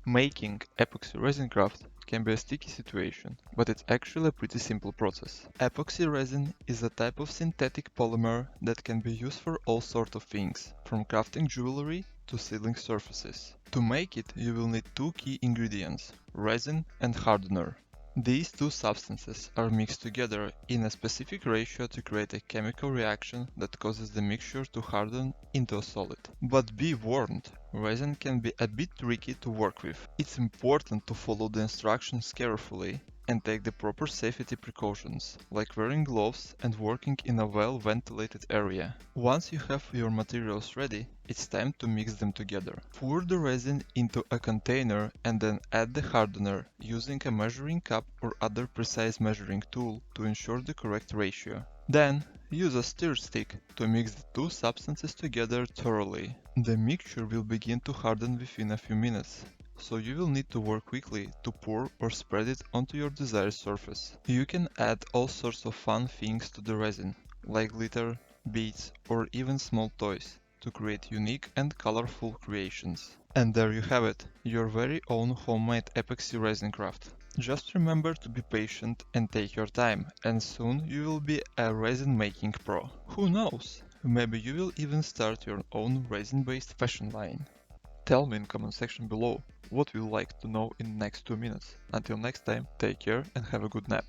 Making epoxy resin craft can be a sticky situation, but it's actually a pretty simple process. Epoxy resin is a type of synthetic polymer that can be used for all sorts of things, from crafting jewelry to sealing surfaces. To make it, you will need two key ingredients, resin and hardener. These two substances are mixed together in a specific ratio to create a chemical reaction that causes the mixture to harden into a solid. But be warned, resin can be a bit tricky to work with. It's important to follow the instructions carefully and take the proper safety precautions, like wearing gloves and working in a well-ventilated area. Once you have your materials ready, it's time to mix them together. Pour the resin into a container and then add the hardener using a measuring cup or other precise measuring tool to ensure the correct ratio. Then, use a stir stick to mix the two substances together thoroughly. The mixture will begin to harden within a few minutes, so you will need to work quickly to pour or spread it onto your desired surface. You can add all sorts of fun things to the resin, like glitter, beads, or even small toys, to create unique and colorful creations. And there you have it, your very own homemade epoxy resin craft. Just remember to be patient and take your time, and soon you will be a resin making pro. Who knows? Maybe you will even start your own resin-based fashion line. Tell me in comment section below what you would like to know in the next 2 minutes. Until next time, take care and have a good nap.